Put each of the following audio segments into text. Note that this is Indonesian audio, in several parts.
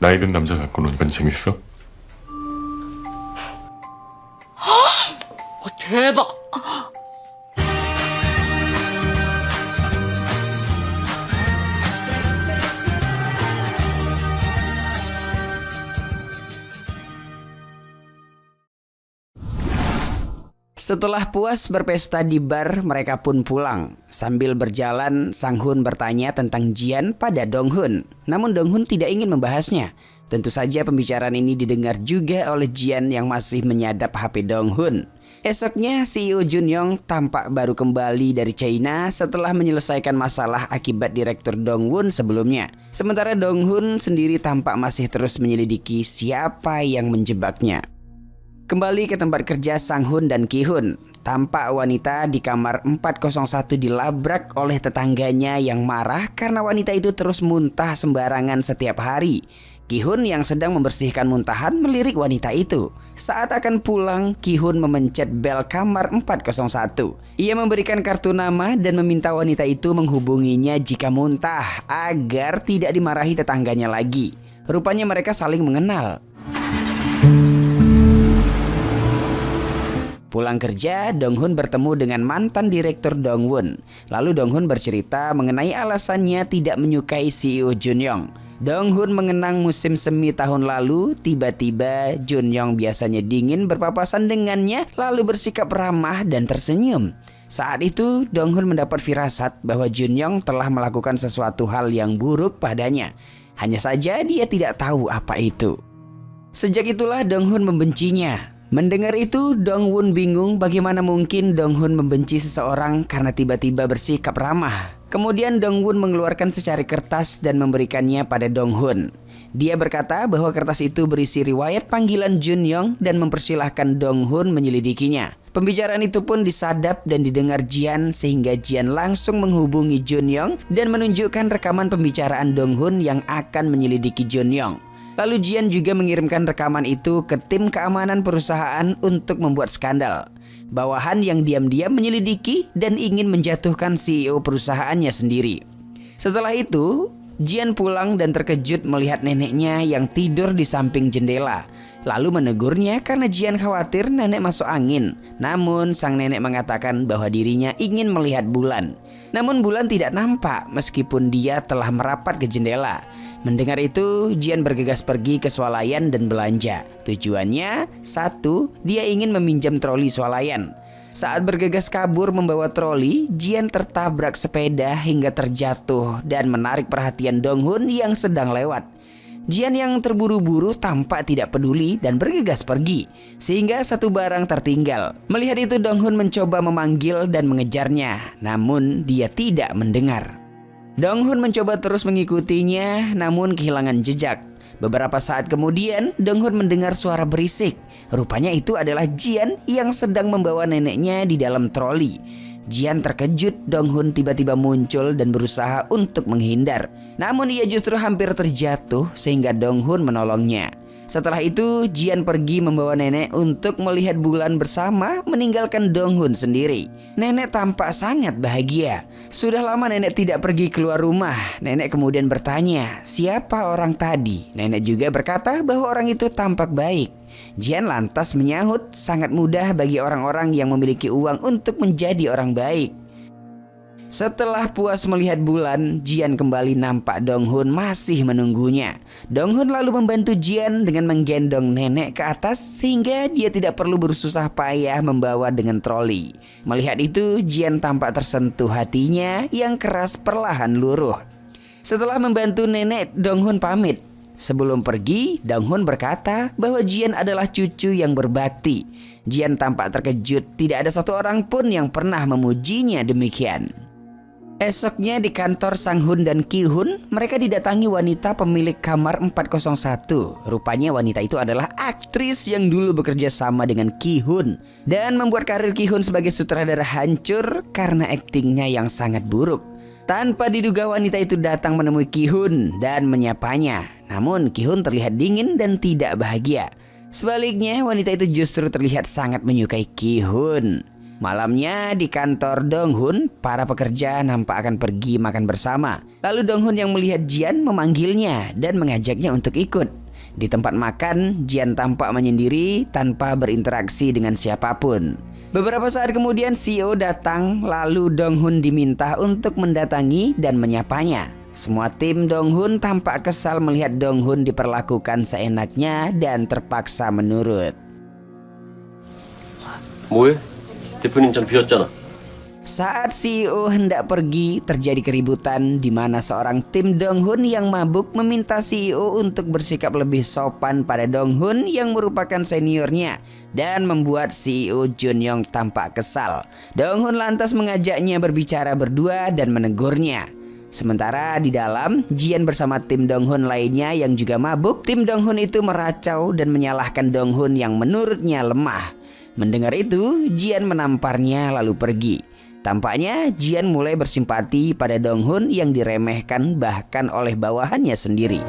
나이 든 남자 갖고 노니까 재밌어? 대박. Setelah puas berpesta di bar, mereka pun pulang. Sambil berjalan, Sang Hun bertanya tentang Jian pada Dong Hun. Namun Dong Hun tidak ingin membahasnya. Tentu saja pembicaraan ini didengar juga oleh Jian yang masih menyadap HP Dong Hun. Esoknya CEO Jun Yong tampak baru kembali dari China setelah menyelesaikan masalah akibat Direktur Dong Won sebelumnya. Sementara Dong Hun sendiri tampak masih terus menyelidiki siapa yang menjebaknya. Kembali ke tempat kerja Sang Hun dan Ki Hun. Tampak wanita di kamar 401 dilabrak oleh tetangganya yang marah karena wanita itu terus muntah sembarangan setiap hari. Ki Hun yang sedang membersihkan muntahan melirik wanita itu. Saat akan pulang, Ki Hun memencet bel kamar 401. Ia memberikan kartu nama dan meminta wanita itu menghubunginya jika muntah agar tidak dimarahi tetangganya lagi. Rupanya mereka saling mengenal. Pulang kerja, Dong Hun bertemu dengan mantan direktur Dong Won. Lalu Dong Hun bercerita mengenai alasannya tidak menyukai CEO Jun Yong. Dong Hun mengenang musim semi tahun lalu, tiba-tiba Jun Yong biasanya dingin berpapasan dengannya lalu bersikap ramah dan tersenyum. Saat itu Dong Hun mendapat firasat bahwa Jun Yong telah melakukan sesuatu hal yang buruk padanya. Hanya saja dia tidak tahu apa itu. Sejak itulah Dong Hun membencinya. Mendengar itu, Dong Won bingung bagaimana mungkin Dong Hun membenci seseorang karena tiba-tiba bersikap ramah. Kemudian Dong Won mengeluarkan secari kertas dan memberikannya pada Dong Hun. Dia berkata bahwa kertas itu berisi riwayat panggilan Jun Yong dan mempersilahkan Dong Hun menyelidikinya. Pembicaraan itu pun disadap dan didengar Jian sehingga Jian langsung menghubungi Jun Yong dan menunjukkan rekaman pembicaraan Dong Hun yang akan menyelidiki Jun Yong. Lalu Jian juga mengirimkan rekaman itu ke tim keamanan perusahaan untuk membuat skandal. Bawahan yang diam-diam menyelidiki dan ingin menjatuhkan CEO perusahaannya sendiri. Setelah itu, Jian pulang dan terkejut melihat neneknya yang tidur di samping jendela. Lalu menegurnya karena Jian khawatir nenek masuk angin. Namun sang nenek mengatakan bahwa dirinya ingin melihat bulan. Namun bulan tidak nampak meskipun dia telah merapat ke jendela. Mendengar itu, Jian bergegas pergi ke swalayan dan belanja. Tujuannya, satu, dia ingin meminjam troli swalayan. Saat bergegas kabur membawa troli, Jian tertabrak sepeda hingga terjatuh dan menarik perhatian Dong Hun yang sedang lewat. Jian yang terburu-buru tampak tidak peduli dan bergegas pergi, sehingga satu barang tertinggal. Melihat itu Dong Hun mencoba memanggil dan mengejarnya, namun dia tidak mendengar. Dong Hun mencoba terus mengikutinya, namun kehilangan jejak. Beberapa saat kemudian, Dong Hun mendengar suara berisik. Rupanya itu adalah Jian yang sedang membawa neneknya di dalam troli. Jian terkejut Dong Hun tiba-tiba muncul dan berusaha untuk menghindar. Namun ia justru hampir terjatuh sehingga Dong Hun menolongnya. Setelah itu Jian pergi membawa nenek untuk melihat bulan bersama, meninggalkan Dong Hun sendiri. Nenek tampak sangat bahagia. Sudah lama nenek tidak pergi keluar rumah. Nenek kemudian bertanya, siapa orang tadi? Nenek juga berkata bahwa orang itu tampak baik. Jian lantas menyahut, sangat mudah bagi orang-orang yang memiliki uang untuk menjadi orang baik. Setelah puas melihat bulan, Jian kembali nampak Dong Hun masih menunggunya. Dong Hun lalu membantu Jian dengan menggendong nenek ke atas sehingga dia tidak perlu bersusah payah membawa dengan troli. Melihat itu, Jian tampak tersentuh hatinya yang keras perlahan luruh. Setelah membantu nenek, Dong Hun pamit. Sebelum pergi, Dong Hun berkata bahwa Jian adalah cucu yang berbakti. Jian tampak terkejut, tidak ada satu orang pun yang pernah memujinya demikian. Esoknya di kantor Sang Hun dan Ki Hun, mereka didatangi wanita pemilik kamar 401. Rupanya wanita itu adalah aktris yang dulu bekerja sama dengan Ki Hun dan membuat karir Ki Hun sebagai sutradara hancur karena aktingnya yang sangat buruk. Tanpa diduga wanita itu datang menemui Ki Hun dan menyapanya. Namun Ki Hun terlihat dingin dan tidak bahagia. Sebaliknya wanita itu justru terlihat sangat menyukai Ki Hun. Malamnya di kantor Dong-hun, para pekerja nampak akan pergi makan bersama. Lalu Dong-hun yang melihat Jian memanggilnya dan mengajaknya untuk ikut. Di tempat makan, Jian tampak menyendiri tanpa berinteraksi dengan siapapun. Beberapa saat kemudian CEO datang, lalu Dong-hun diminta untuk mendatangi dan menyapanya. Semua tim Dong-hun tampak kesal melihat Dong-hun diperlakukan seenaknya dan terpaksa menurut. 뭐해? 대표님 장 비었잖아. Saat CEO hendak pergi, terjadi keributan di mana seorang tim Dong-hun yang mabuk meminta CEO untuk bersikap lebih sopan pada Dong-hun yang merupakan seniornya dan membuat CEO Jun-young tampak kesal. Dong-hun lantas mengajaknya berbicara berdua dan menegurnya. Sementara di dalam, Jian bersama tim Dong-hun lainnya yang juga mabuk, tim Dong-hun itu meracau dan menyalahkan Dong-hun yang menurutnya lemah. Mendengar itu, Jian menamparnya lalu pergi. Tampaknya Jian mulai bersimpati pada Dong-hun yang diremehkan bahkan oleh bawahannya sendiri.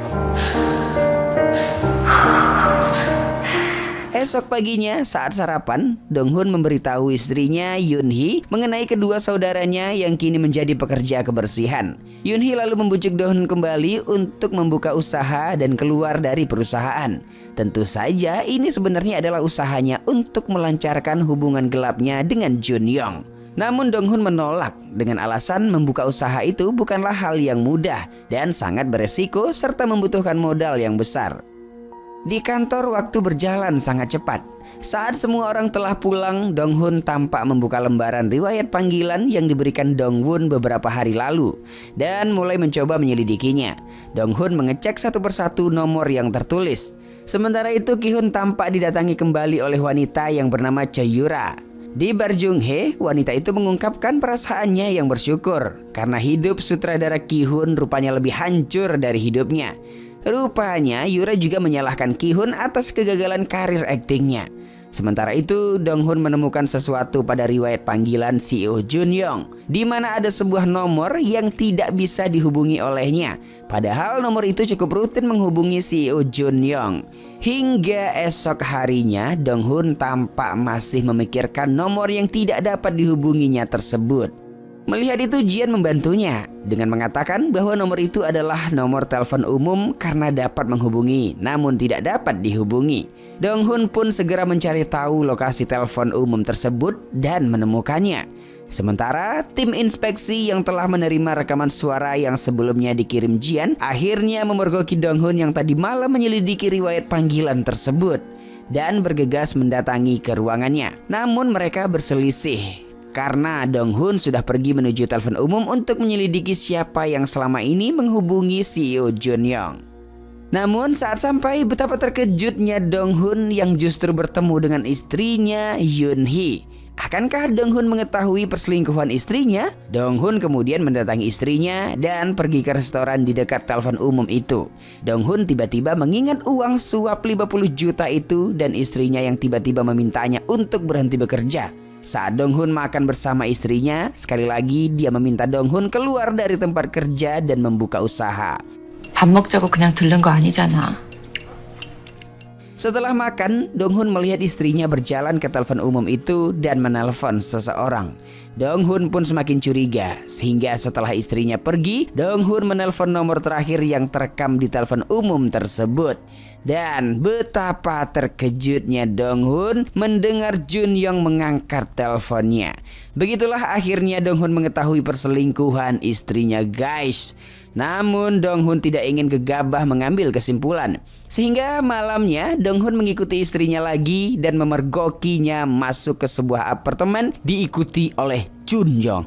Esok paginya saat sarapan, Dong-hun memberitahu istrinya Yoon-hee mengenai kedua saudaranya yang kini menjadi pekerja kebersihan. Yoon-hee lalu membujuk Dong-hun kembali untuk membuka usaha dan keluar dari perusahaan. Tentu saja ini sebenarnya adalah usahanya untuk melancarkan hubungan gelapnya dengan Jun-young. Namun Dong-hun menolak dengan alasan membuka usaha itu bukanlah hal yang mudah dan sangat beresiko serta membutuhkan modal yang besar. Di kantor waktu berjalan sangat cepat. Saat semua orang telah pulang, Dong-hun tampak membuka lembaran riwayat panggilan yang diberikan Dong-won beberapa hari lalu dan mulai mencoba menyelidikinya. Dong-hun mengecek satu persatu nomor yang tertulis. Sementara itu Ki-hun tampak didatangi kembali oleh wanita yang bernama Choi-yura. Di bar Jung-hee, wanita itu mengungkapkan perasaannya yang bersyukur karena hidup sutradara Ki-hun rupanya lebih hancur dari hidupnya. Rupanya Yura juga menyalahkan Ki-hun atas kegagalan karir aktingnya. Sementara itu, Dong-hun menemukan sesuatu pada riwayat panggilan CEO Jun-young, di mana ada sebuah nomor yang tidak bisa dihubungi olehnya. Padahal nomor itu cukup rutin menghubungi CEO Jun-young. Hingga esok harinya, Dong-hun tampak masih memikirkan nomor yang tidak dapat dihubunginya tersebut. Melihat itu, Jian membantunya dengan mengatakan bahwa nomor itu adalah nomor telepon umum karena dapat menghubungi, namun tidak dapat dihubungi. Dong-hun pun segera mencari tahu lokasi telepon umum tersebut dan menemukannya. Sementara tim inspeksi yang telah menerima rekaman suara yang sebelumnya dikirim Jian akhirnya memergoki Dong-hun yang tadi malam menyelidiki riwayat panggilan tersebut dan bergegas mendatangi ke ruangannya. Namun mereka berselisih karena Dong-hun sudah pergi menuju telepon umum untuk menyelidiki siapa yang selama ini menghubungi CEO Jun-young. Namun saat sampai, betapa terkejutnya Dong-hun yang justru bertemu dengan istrinya Yoon-hee. Akankah Dong-hun mengetahui perselingkuhan istrinya? Dong-hun kemudian mendatangi istrinya dan pergi ke restoran di dekat telepon umum itu. Dong-hun tiba-tiba mengingat uang suap 50 juta itu dan istrinya yang tiba-tiba memintanya untuk berhenti bekerja. Saat Dong-hun makan bersama istrinya, sekali lagi dia meminta Dong-hun keluar dari tempat kerja dan membuka usaha. 밥 먹자고 그냥 들른 거 아니잖아. Setelah makan, Dong-hun melihat istrinya berjalan ke telepon umum itu dan menelpon seseorang. Dong-hun pun semakin curiga, sehingga setelah istrinya pergi, Dong-hun menelpon nomor terakhir yang terekam di telepon umum tersebut. Dan betapa terkejutnya Dong-hun mendengar Jun-young mengangkat teleponnya. Begitulah akhirnya Dong-hun mengetahui perselingkuhan istrinya, guys. Namun Dong-hun tidak ingin gegabah mengambil kesimpulan. Sehingga malamnya Dong-hun mengikuti istrinya lagi dan memergokinya masuk ke sebuah apartemen diikuti oleh Jun-young.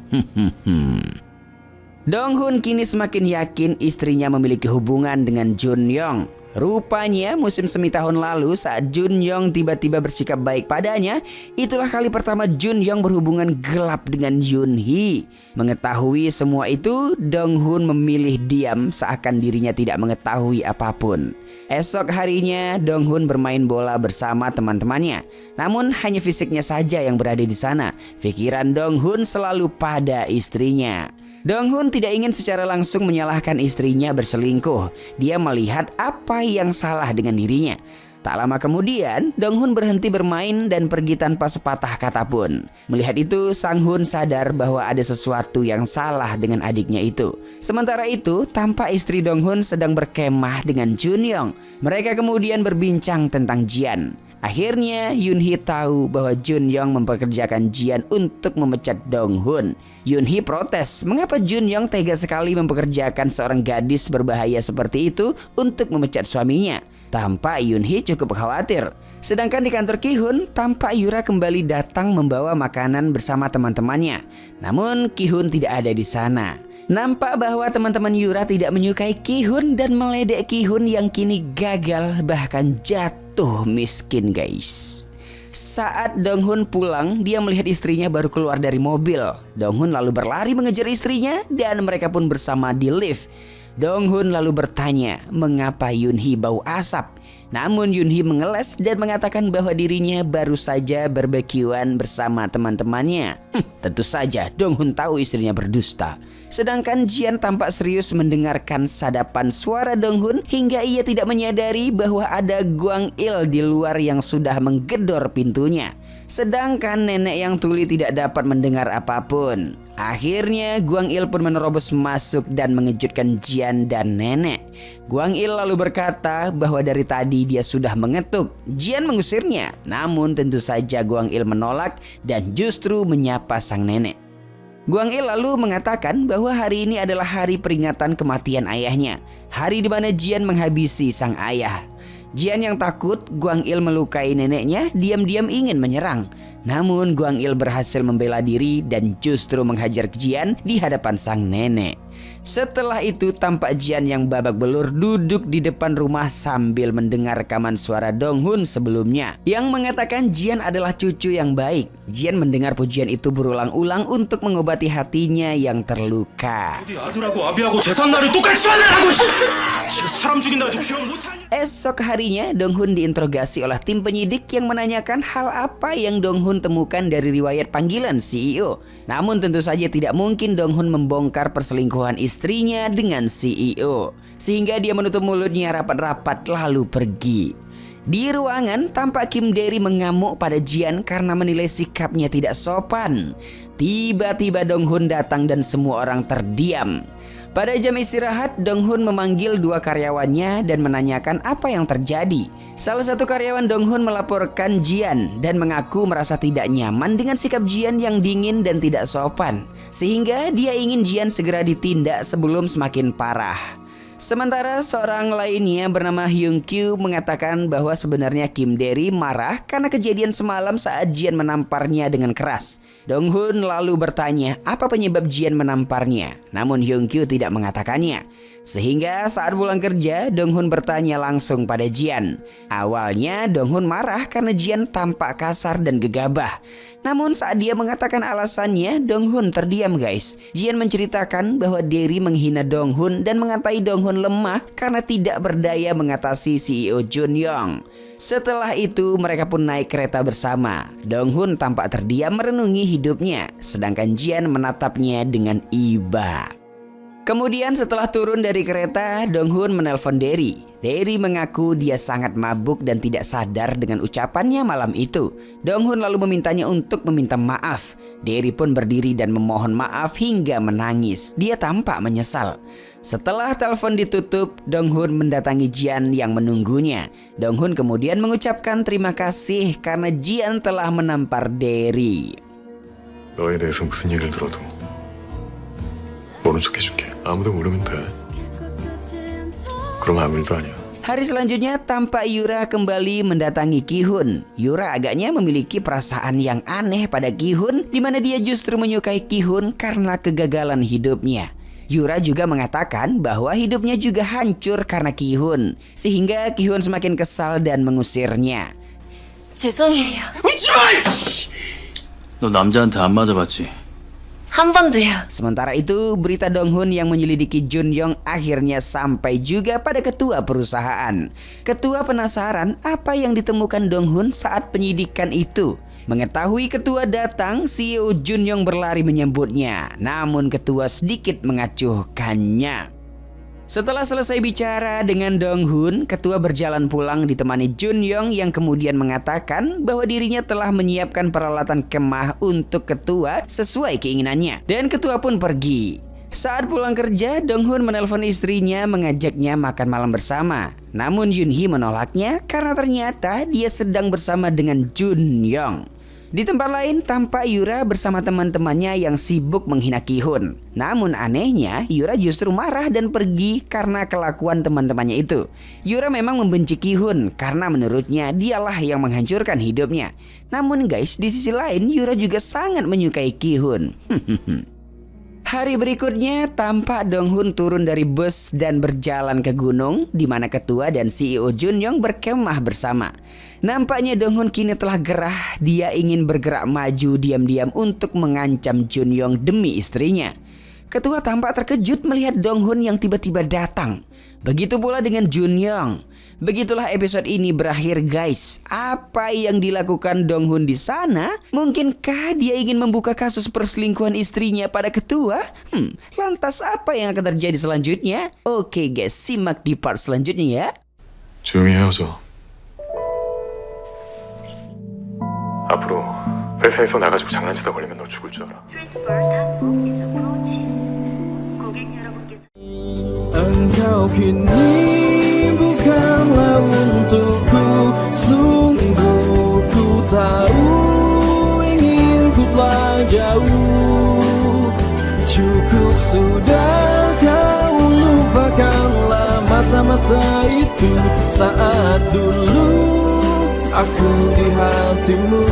Dong-hun kini semakin yakin istrinya memiliki hubungan dengan Jun-young. Rupanya musim semi tahun lalu saat Jun-young tiba-tiba bersikap baik padanya, itulah kali pertama Jun-young berhubungan gelap dengan Yoon-hee. Mengetahui semua itu, Dong-hun memilih diam seakan dirinya tidak mengetahui apapun. Esok harinya Dong-hun bermain bola bersama teman-temannya. Namun hanya fisiknya saja yang berada di sana. Pikiran Dong-hun selalu pada istrinya. Dong-hun tidak ingin secara langsung menyalahkan istrinya berselingkuh. Dia melihat apa yang salah dengan dirinya. Tak lama kemudian, Dong-hun berhenti bermain dan pergi tanpa sepatah kata pun. Melihat itu, Sang-hun sadar bahwa ada sesuatu yang salah dengan adiknya itu. Sementara itu, tampak istri Dong-hun sedang berkemah dengan Jun-young. Mereka kemudian berbincang tentang Jian. Akhirnya Yoon-hee tahu bahwa Jun-young mempekerjakan Jian untuk memecat Dong-hun. Yoon-hee protes mengapa Jun-young tega sekali mempekerjakan seorang gadis berbahaya seperti itu untuk memecat suaminya. Tampak Yoon-hee cukup khawatir. Sedangkan di kantor Ki-hun, tampak Yura kembali datang membawa makanan bersama teman-temannya. Namun Ki-hun tidak ada di sana. Nampak bahwa teman-teman Yura tidak menyukai Ki-hun dan meledek Ki-hun yang kini gagal bahkan jatuh miskin guys. Saat Dong-hun pulang, dia melihat istrinya baru keluar dari mobil. Dong-hun lalu berlari mengejar istrinya dan mereka pun bersama di lift. Dong-hun lalu bertanya mengapa Yoon-hee bau asap. Namun Yoon-hee mengeles dan mengatakan bahwa dirinya baru saja barbekyuan bersama teman-temannya. Tentu saja Dong-hun tahu istrinya berdusta. Sedangkan Jian tampak serius mendengarkan sadapan suara Dong-hun hingga ia tidak menyadari bahwa ada Gwang-il di luar yang sudah menggedor pintunya. Sedangkan nenek yang tuli tidak dapat mendengar apapun. Akhirnya Gwang-il pun menerobos masuk dan mengejutkan Jian dan nenek. Gwang-il lalu berkata bahwa dari tadi dia sudah mengetuk. Jian mengusirnya, namun tentu saja Gwang-il menolak dan justru menyapa sang nenek. Gwang-il lalu mengatakan bahwa hari ini adalah hari peringatan kematian ayahnya. Hari di mana Jian menghabisi sang ayah. Jian yang takut Gwang-il melukai neneknya diam-diam ingin menyerang. Namun Gwang-il berhasil membela diri dan justru menghajar Jian di hadapan sang nenek. Setelah itu tampak Jian yang babak belur duduk di depan rumah sambil mendengar rekaman suara Dong-hun sebelumnya yang mengatakan Jian adalah cucu yang baik. Jian mendengar pujian itu berulang-ulang untuk mengobati hatinya yang terluka. Esok harinya Dong-hun diinterogasi oleh tim penyidik yang menanyakan hal apa yang Dong-hun temukan dari riwayat panggilan CEO. Namun tentu saja tidak mungkin Dong-hun membongkar perselingkuhan istrinya dengan CEO. Sehingga dia menutup mulutnya rapat-rapat lalu pergi. Di ruangan tampak Kim Dae-ri mengamuk pada Jian karena menilai sikapnya tidak sopan. Tiba-tiba Dong-hun datang dan semua orang terdiam. Pada jam istirahat, Dong-hun memanggil dua karyawannya dan menanyakan apa yang terjadi. Salah satu karyawan Dong-hun melaporkan Jian dan mengaku merasa tidak nyaman dengan sikap Jian yang dingin dan tidak sopan. Sehingga dia ingin Jian segera ditindak sebelum semakin parah. Sementara seorang lainnya bernama Hyung Kyu mengatakan bahwa sebenarnya Kim Dae-ri marah karena kejadian semalam saat Jian menamparnya dengan keras. Dong-hun lalu bertanya apa penyebab Jian menamparnya, namun Hyung Kyu tidak mengatakannya. Sehingga saat pulang kerja, Dong-hun bertanya langsung pada Jian. Awalnya Dong-hun marah karena Jian tampak kasar dan gegabah. Namun saat dia mengatakan alasannya, Dong-hun terdiam guys. Jian menceritakan bahwa Dae-ri menghina Dong-hun dan mengatai Dong-hun lemah karena tidak berdaya mengatasi CEO Jun-young. Setelah itu mereka pun naik kereta bersama. Dong-hun tampak terdiam merenungi hidupnya, sedangkan Jian menatapnya dengan iba. Kemudian setelah turun dari kereta, Dong-hun menelpon Dae-ri. Dae-ri mengaku dia sangat mabuk dan tidak sadar dengan ucapannya malam itu. Dong-hun lalu memintanya untuk meminta maaf. Dae-ri pun berdiri dan memohon maaf hingga menangis. Dia tampak menyesal. Setelah telepon ditutup, Dong-hun mendatangi Jian yang menunggunya. Dong-hun kemudian mengucapkan terima kasih karena Jian telah menampar Dae-ri. 너에 대해서 무슨 얘기를 들어도 모른 척 해줄게. 아무도 모르면 돼. 그럼 아무 일도 아니야. Hari selanjutnya tampak Yura kembali mendatangi Ki-hun. Yura agaknya memiliki perasaan yang aneh pada Ki-hun, di mana dia justru menyukai Ki-hun karena kegagalan hidupnya. Yura juga mengatakan bahwa hidupnya juga hancur karena Ki-hun, sehingga Ki-hun semakin kesal dan mengusirnya. 죄송해요. 너 남자한테 안 맞아봤지? 한 번도요. Sementara itu, berita Dong-hun yang menyelidiki Jun-young akhirnya sampai juga pada ketua perusahaan. Ketua penasaran apa yang ditemukan Dong-hun saat penyidikan itu. Mengetahui ketua datang, CEO Jun-young berlari menyambutnya. Namun ketua sedikit mengacuhkannya. Setelah selesai bicara dengan Dong-hun, ketua berjalan pulang ditemani Jun-young yang kemudian mengatakan bahwa dirinya telah menyiapkan peralatan kemah untuk ketua sesuai keinginannya. Dan ketua pun pergi. Saat pulang kerja, Dong-hun menelpon istrinya mengajaknya makan malam bersama. Namun Yun-hee menolaknya karena ternyata dia sedang bersama dengan Jun-young. Di tempat lain tampak Yura bersama teman-temannya yang sibuk menghina Ki-hun. Namun anehnya Yura justru marah dan pergi karena kelakuan teman-temannya itu. Yura memang membenci Ki-hun karena menurutnya dialah yang menghancurkan hidupnya. Namun guys, di sisi lain Yura juga sangat menyukai Ki-hun. Hari berikutnya tampak Dong-hun turun dari bus dan berjalan ke gunung di mana ketua dan CEO Jun-young berkemah bersama. Nampaknya Dong-hun kini telah gerah, dia ingin bergerak maju diam-diam untuk mengancam Jun-young demi istrinya. Ketua tampak terkejut melihat Dong-hun yang tiba-tiba datang. Begitu pula dengan Jun-young. Begitulah episode ini berakhir guys. Apa yang dilakukan Dong-hun di sana? Mungkinkah dia ingin membuka kasus perselingkuhan istrinya pada ketua? Lantas apa yang akan terjadi selanjutnya? Oke guys, simak di part selanjutnya ya. 조용히 헤어져. 앞으로 회사에서 나 가지고 장난치다 걸리면 너 죽을 줄 알아. Engkau kini bukanlah untukku. Sungguh ku tahu ingin ku telah jauh. Cukup sudah kau lupakanlah masa-masa itu. Saat dulu aku di hatimu.